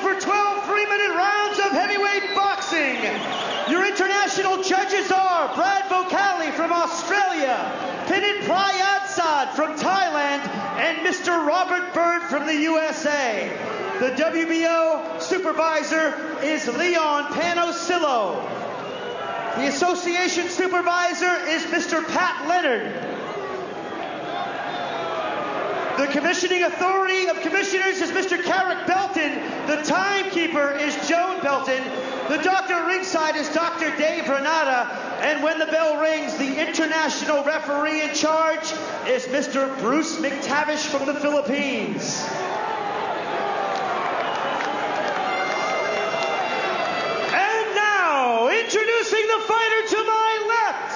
for 12 3-minute rounds of heavyweight boxing. Your international judges are Brad Vocali from Australia, Pinit Prayadsad from Thailand, and Mr. Robert Bird from the USA. The WBO supervisor is Leon Panosillo. The association supervisor is Mr. Pat Leonard. The commissioning authority of commissioners is Mr. Carrick Belton. The timekeeper is Joan Belton. The doctor at ringside is Dr. Dave Renata. And when the bell rings, the international referee in charge is Mr. Bruce McTavish from the Philippines. And now, introducing the fighter to my left,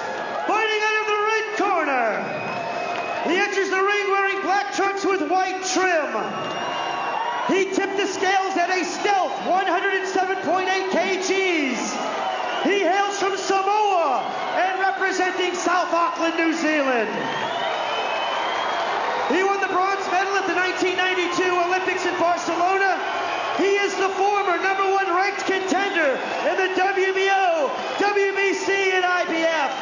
fighting out of the red corner. He enters the ring wearing black trunks with white trim. He tipped the scales at a stealth 107.8 kgs. He hails from Samoa and representing South Auckland, New Zealand. He won the bronze medal at the 1992 Olympics in Barcelona. He is the former #1 ranked contender in the WBO, WBC, and IBF.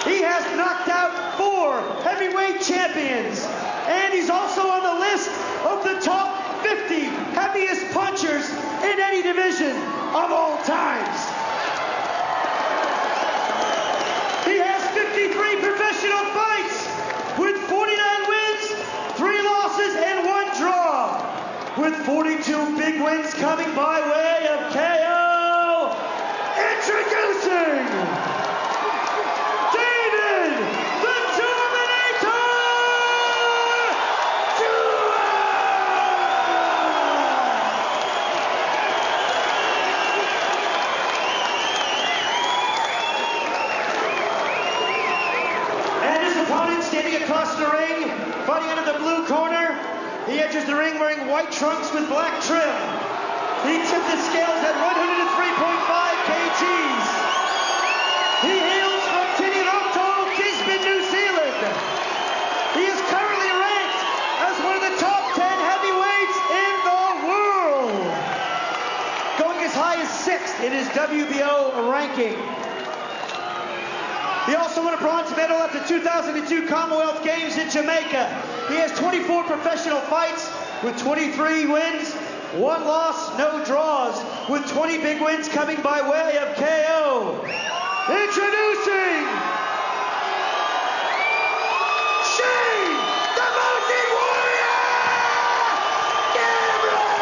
He has knocked out 4 heavyweight champions, and he's also on the list of the top 50 heaviest punchers in any division of all times. He has 53 professional fights with 49 wins, 3 losses, and 1 draw, with 42 big wins coming by way of KO. Introducing across the ring, fighting out of the blue corner. He enters the ring wearing white trunks with black trim. He tipped the scales at 103.5 kgs. He hails from Tiniroto, Gisborne, New Zealand. He is currently ranked as one of the top 10 heavyweights in the world, going as high as 6th in his WBO ranking. He also won a bronze medal at the 2002 Commonwealth Games in Jamaica. He has 24 professional fights with 23 wins, 1 loss, no draws, with 20 big wins coming by way of KO. Introducing Shane, the Mountain Warrior, Cameron!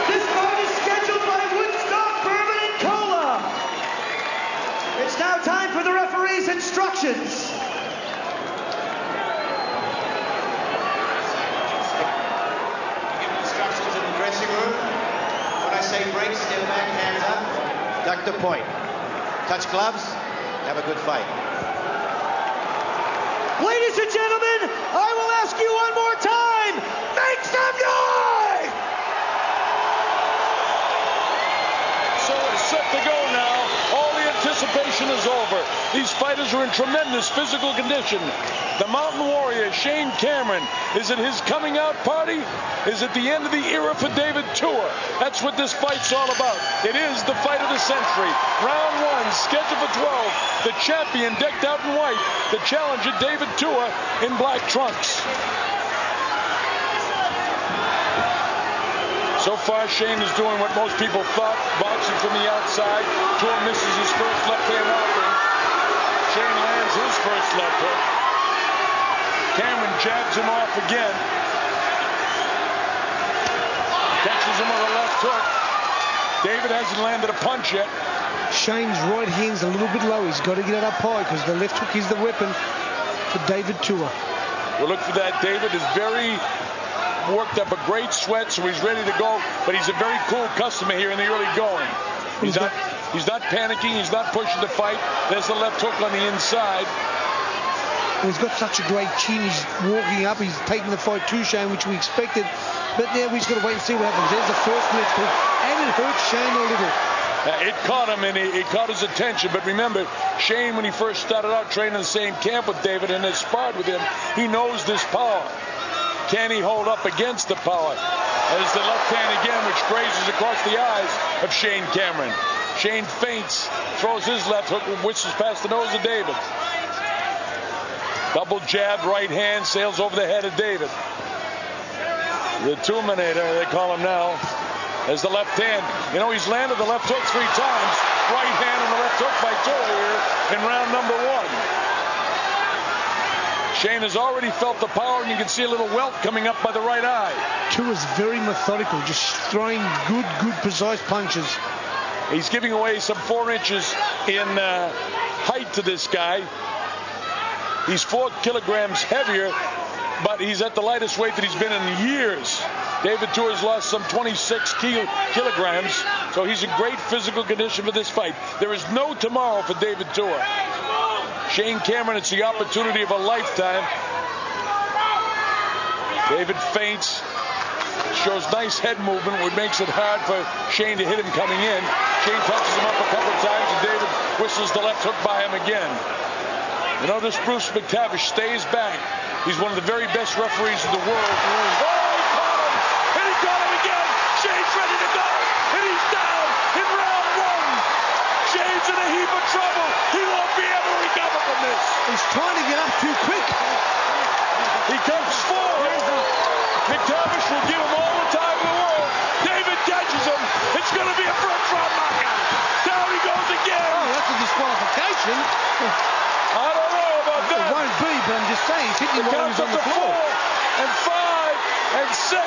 This fight is scheduled by Woodstock, Bourbon, and Cola. It's now time for the referee's instructions. Instructions in the dressing room. When I say break, step back, hands up, duck the point. Touch gloves, have a good fight. Ladies and gentlemen, I will ask you one more time, make some noise! So it's set to go now. All the anticipation is over. These fighters are in tremendous physical condition. The Mountain Warrior, Shane Cameron, is it his coming out party? Is it the end of the era for David Tua? That's what this fight's all about. It is the fight of the century. Round 1, scheduled for 12. The champion decked out in white. The challenger, David Tua, in black trunks. So far, Shane is doing what most people thought, boxing from the outside. Tua misses his first left-hand offering. Shane lands his first left hook. Cameron jabs him off again. Catches him with a left hook. David hasn't landed a punch yet. Shane's right hand's a little bit low. He's got to get it up high because the left hook is the weapon for David Tua. We'll look for that. David is very worked up a great sweat, so he's ready to go. But he's a very cool customer here in the early going. He's not panicking. He's not pushing the fight. There's the left hook on the inside. He's got such a great chin. He's walking up. He's taking the fight to Shane, which we expected. But now we've got to wait and see what happens. There's the first left hook, and it hurts Shane a little. It caught him, and it caught his attention. But remember, Shane, when he first started out training in the same camp with David and has sparred with him, he knows this power. can he hold up against the power? As the left hand again, which grazes across the eyes of Shane Cameron. Shane feints, throws his left hook, whistles past the nose of David. Double jab, right hand, sails over the head of David. The Terminator, they call him now, as the left hand. You know, he's landed the left hook 3 times. Right hand and the left hook by Tua here in round number 1. Shane has already felt the power, and you can see a little welt coming up by the right eye. Tua's very methodical, just throwing good, precise punches. He's giving away some 4 inches in height to this guy. He's 4 kilograms heavier, but he's at the lightest weight that he's been in years. David Tua has lost some 26 kilograms, so he's in great physical condition for this fight. There is no tomorrow for David Tua. Shane Cameron, it's the opportunity of a lifetime. David feints, shows nice head movement, which makes it hard for Shane to hit him coming in. Shane touches him up a couple of times, and David whistles the left hook by him again. You know, this Bruce McTavish stays back. He's one of the very best referees in the world. Oh, he caught him! And he caught him again! Shane's ready to go! And he's down in round 1! Shane's in a heap of trouble! He won't be able to recover from this! He's trying to get up too quick. He comes forward. McTavish will give him all the time in the world. David catches him. It's going to be a first-round knockout. Down he goes again. Oh, that's a disqualification. I don't know about that. It won't be, but I'm just saying, he's hitting him while he's on the floor. 4 and 5 and 6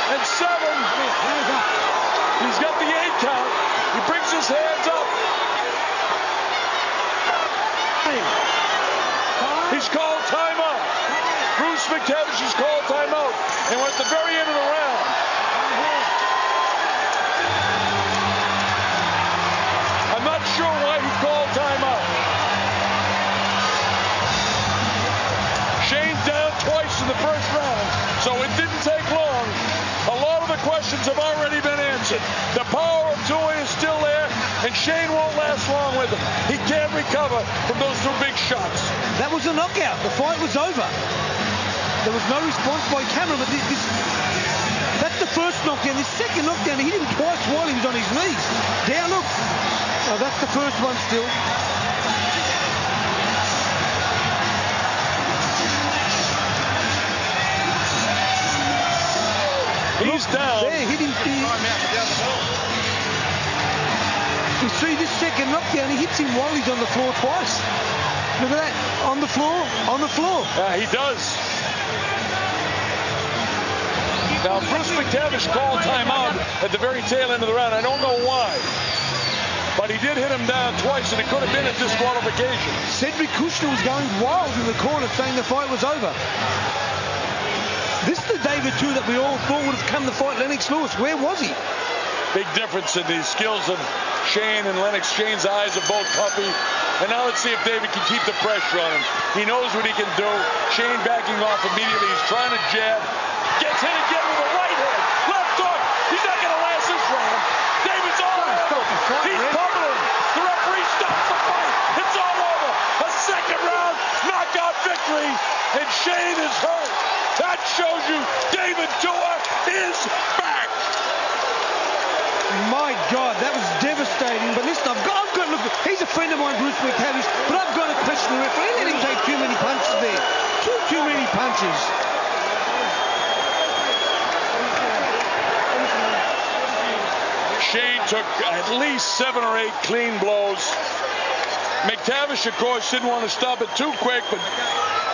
and 7. He's got the 8 count. He brings his hands up. He's called timeout. Bruce McTavish has called timeout. And we're at the very end of the round. I'm not sure why he called timeout. Shane down twice in the first round, so it didn't take long. A lot of the questions have already been answered. The power of Tua is still there, and Shane won't last long with him. He can't recover from those 2 big shots. That was a knockout. The fight was over. There was no response by Cameron, but that's the first knockdown. The second knockdown, he hit him twice while he was on his knees. Down, look. Oh, that's the first one still. He's down. There, hit him. You see this second knockdown, he hits him while he's on the floor twice. Look at that. On the floor, on the floor. Yeah, he does. Now, Bruce McTavish called timeout at the very tail end of the round. I don't know why. But he did hit him down twice, and it could have been a disqualification. Cedric Kushner was going wild in the corner, saying the fight was over. This is the David Tua that we all thought would have come to fight Lennox Lewis. Where was he? Big difference in the skills of Shane and Lennox. Shane's eyes are both puffy. And now let's see if David can keep the pressure on him. He knows what he can do. Shane backing off immediately. He's trying to jab. Gets hit again with a right hand. Left hook. He's not going to last this round. David's all over. He's pummeling. The referee stops the fight. It's all over. A second round knockout victory. And Shane is hurt. That shows you David Tua is back. My God, that was devastating. But listen, I've got to look. He's a friend of mine, Bruce McTavish, but I've got to question the referee. Let him take too many punches there. Too many punches. Shane took at least 7 or 8 clean blows. McTavish, of course, didn't want to stop it too quick, but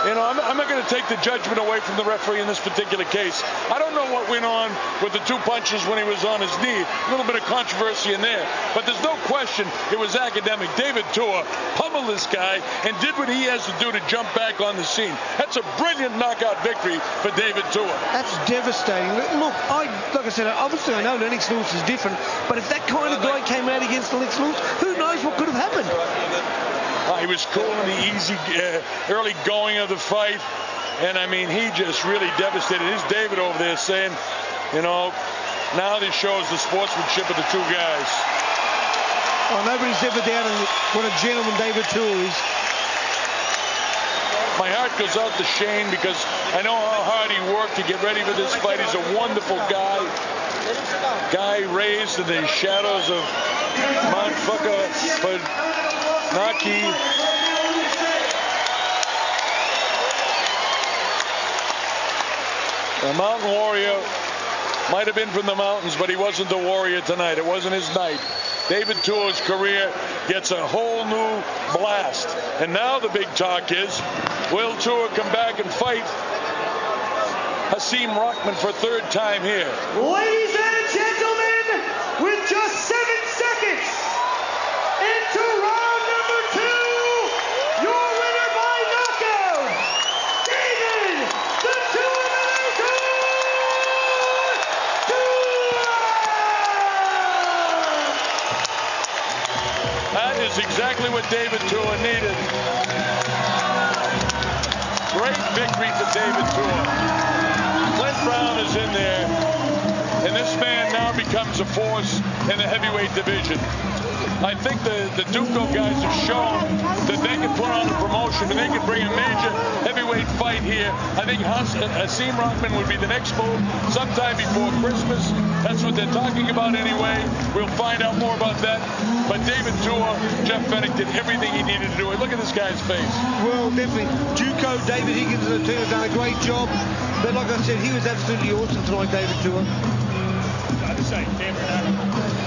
you know, I'm not going to take the judgment away from the referee in this particular case. I don't know what went on with the 2 punches when he was on his knee. A little bit of controversy in there. But there's no question it was academic. David Tua pummeled this guy and did what he has to do to jump back on the scene. That's a brilliant knockout victory for David Tua. That's devastating. Look, like I said, obviously I know Lennox Lewis is different, but if that kind of guy came out against Lennox Lewis, who knows what could have happened? He was cool in the easy, early going of the fight. And, I mean, he just really devastated. Here's David over there saying, you know, now this shows the sportsmanship of the 2 guys. Oh, nobody's ever doubted what a gentleman David Tua is. My heart goes out to Shane because I know how hard he worked to get ready for this fight. He's a wonderful guy. Guy raised in the shadows of Mount Naki. The Mountain Warrior might have been from the mountains, but he wasn't the warrior tonight. It wasn't his night. David Tua's career gets a whole new blast. And now the big talk is, will Tua come back and fight Hasim Rahman for third time here? Ladies and gentlemen, with just 7 seconds into round number 2, your winner by knockout, David the Terminator Tua! That is exactly what David Tua needed. Great victory for David Tua. Clint Brown is in there, and this man now becomes a force in the heavyweight division. I think the Duco guys have shown that they can put on a promotion and they can bring a major heavyweight fight here. I think Hasim Rahman would be the next move sometime before Christmas. That's what they're talking about anyway. We'll find out more about that. But David Tua, Jeff Fenech did everything he needed to do. Look at this guy's face. Well, definitely. Duco, David Higgins and the team have done a great job. But like I said, he was absolutely awesome tonight, David Tua.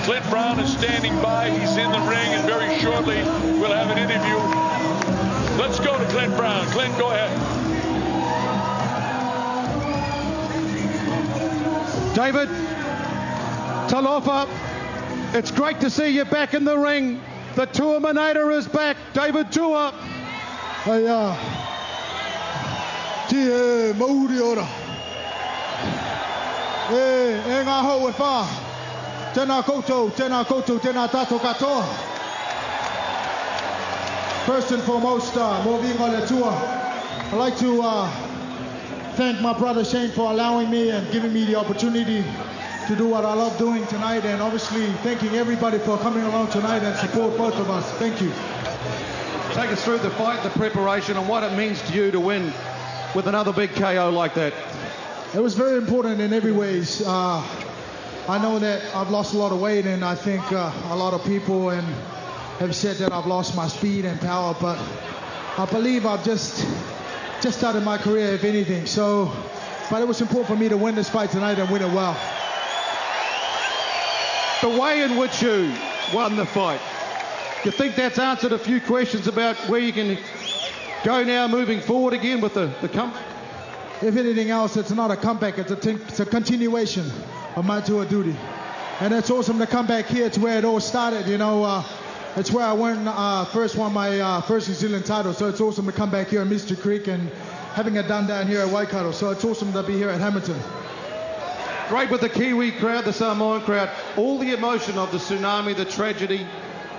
Clint Brown is standing by. He's in the ring, and very shortly we'll have an interview. Let's go to Clint Brown. Clint, go ahead. David, Talofa, it's great to see you back in the ring. The Tuaminator is back. David Tua. Hey, mauri ora. E ngā hau e whā. Tēnā koutou, tēnā tātou katoa. First and foremost, mō vinga le Tua. I'd like to thank my brother Shane for allowing me and giving me the opportunity to do what I love doing tonight, and obviously thanking everybody for coming along tonight and support both of us. Thank you. Take us through the fight, the preparation, and what it means to you to win with another big KO like that. It was very important in every ways. I know that I've lost a lot of weight, and I think a lot of people have said that I've lost my speed and power, but I believe I've just started my career, if anything. So, but it was important for me to win this fight tonight and win it well. The way in which you won the fight, you think that's answered a few questions about where you can go now moving forward again with the comeback? If anything else, it's not a comeback, it's a continuation of my tour duty. And it's awesome to come back here to where it all started, you know. It's where I first won my first New Zealand title, so it's awesome to come back here in Mystery Creek and having it done down here at Waikato. So it's awesome to be here at Hamilton. Great with the Kiwi crowd, the Samoan crowd, all the emotion of the tsunami, the tragedy.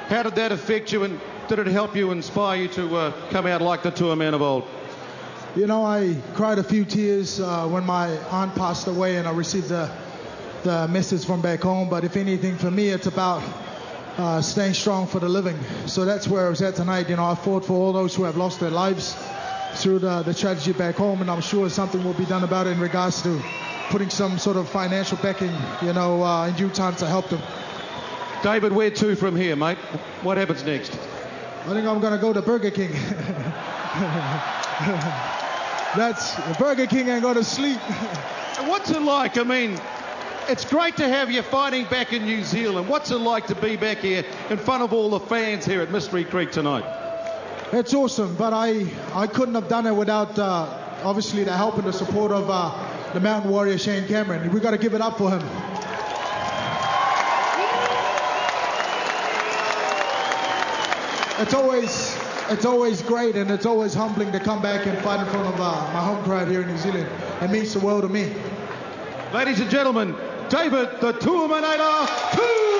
How did that affect you, and did it help you, inspire you to come out like the Tua man of old? You know, I cried a few tears when my aunt passed away and I received the message from back home. But if anything, for me, it's about staying strong for the living. So that's where I was at tonight. You know, I fought for all those who have lost their lives through the tragedy back home, and I'm sure something will be done about it in regards to putting some sort of financial backing, you know, in due time to help them. David, where to from here, mate? What happens next? I think I'm going to go to Burger King. That's Burger King and go to sleep. What's it like? I mean, it's great to have you fighting back in New Zealand. What's it like to be back here in front of all the fans here at Mystery Creek tonight? It's awesome, but I couldn't have done it without obviously the help and the support of the Mountain Warrior Shane Cameron. We got to give it up for him. It's always great, and it's always humbling to come back and fight in front of my home crowd here in New Zealand. It means the world to me. Ladies and gentlemen, David the Tuaminator Tua!